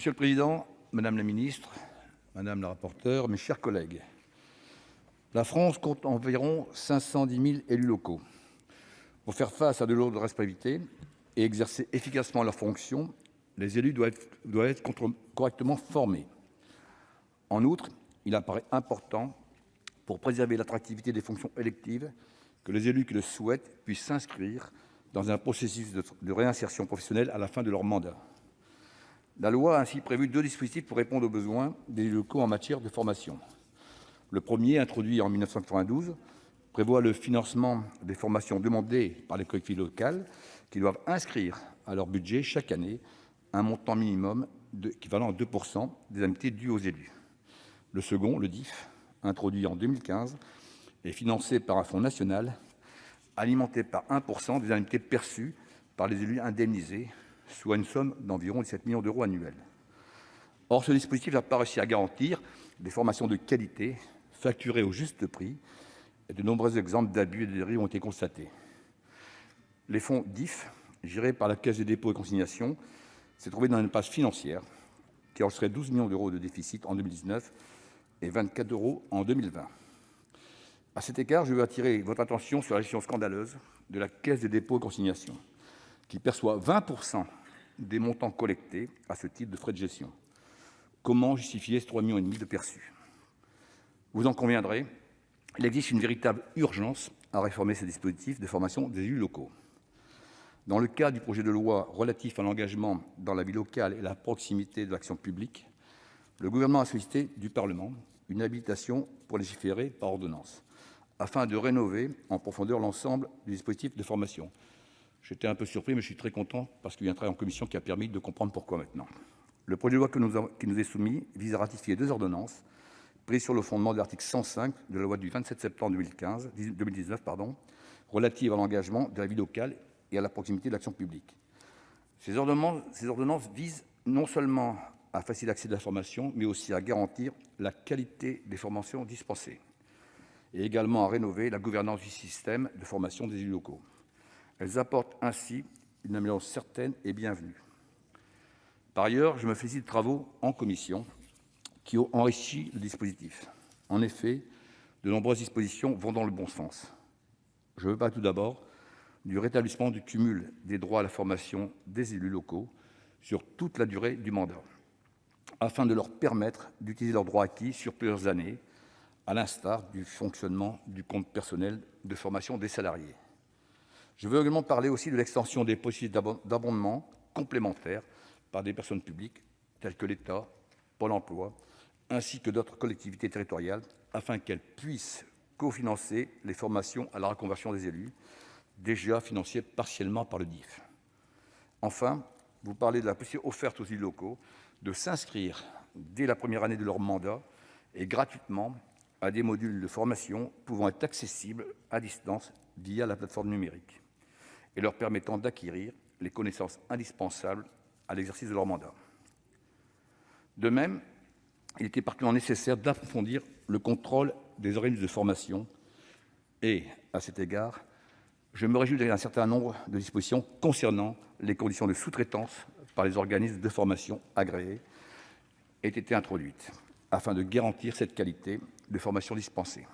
Monsieur le président, madame la ministre, madame la rapporteure, mes chers collègues, la France compte environ 510 000 élus locaux. Pour faire face à de lourdes responsabilités et exercer efficacement leurs fonctions, les élus doivent être correctement formés. En outre, il apparaît important, pour préserver l'attractivité des fonctions électives, que les élus qui le souhaitent puissent s'inscrire dans un processus de réinsertion professionnelle à la fin de leur mandat. La loi a ainsi prévu deux dispositifs pour répondre aux besoins des élus locaux en matière de formation. Le premier, introduit en 1992, prévoit le financement des formations demandées par les collectivités locales qui doivent inscrire à leur budget chaque année un montant minimum équivalent à 2 % des indemnités dues aux élus. Le second, le DIFE, introduit en 2015, est financé par un fonds national alimenté par 1 % des indemnités perçues par les élus indemnisés, soit une somme d'environ 17 millions d'euros annuels. Or, ce dispositif n'a pas réussi à garantir des formations de qualité, facturées au juste prix, et de nombreux exemples d'abus et de dérives ont été constatés. Les fonds DIFE, gérés par la Caisse des dépôts et consignations, s'est trouvé dans une impasse financière qui enregistrait 12 millions d'euros de déficit en 2019 et 24 euros en 2020. À cet égard, je veux attirer votre attention sur la gestion scandaleuse de la Caisse des dépôts et consignations, qui perçoit 20 % des montants collectés à ce titre de frais de gestion. Comment justifier ces 3,5 millions de perçus ? Vous en conviendrez, il existe une véritable urgence à réformer ce dispositif de formation des élus locaux. Dans le cadre du projet de loi relatif à l'engagement dans la vie locale et la proximité de l'action publique, le Gouvernement a sollicité du Parlement une habilitation pour légiférer par ordonnance, afin de rénover en profondeur l'ensemble du dispositif de formation. J'étais un peu surpris, mais je suis très content parce qu'il y a eu un travail en commission qui a permis de comprendre pourquoi maintenant. Le projet de loi qui nous est soumis vise à ratifier 2 ordonnances prises sur le fondement de l'article 105 de la loi du 27 septembre 2019 relative à l'engagement de la vie locale et à la proximité de l'action publique. Ces ordonnances visent non seulement à faciliter l'accès à la formation, mais aussi à garantir la qualité des formations dispensées, et également à rénover la gouvernance du système de formation des élus locaux. Elles apportent ainsi une amélioration certaine et bienvenue. Par ailleurs, je me félicite des travaux en commission qui ont enrichi le dispositif. En effet, de nombreuses dispositions vont dans le bon sens. Je veux parler tout d'abord du rétablissement du cumul des droits à la formation des élus locaux sur toute la durée du mandat, afin de leur permettre d'utiliser leurs droits acquis sur plusieurs années, à l'instar du fonctionnement du compte personnel de formation des salariés. Je veux également parler aussi de l'extension des possibilités d'abondement complémentaires par des personnes publiques telles que l'État, Pôle emploi, ainsi que d'autres collectivités territoriales, afin qu'elles puissent cofinancer les formations à la reconversion des élus, déjà financées partiellement par le DIFE. Enfin, vous parlez de la possibilité offerte aux élus locaux de s'inscrire dès la première année de leur mandat et gratuitement à des modules de formation pouvant être accessibles à distance la plateforme numérique et leur permettant d'acquérir les connaissances indispensables à l'exercice de leur mandat. De même, il était particulièrement nécessaire d'approfondir le contrôle des organismes de formation et, à cet égard, je me réjouis qu'un certain nombre de dispositions concernant les conditions de sous-traitance par les organismes de formation agréés aient été introduites, afin de garantir cette qualité de formation dispensée.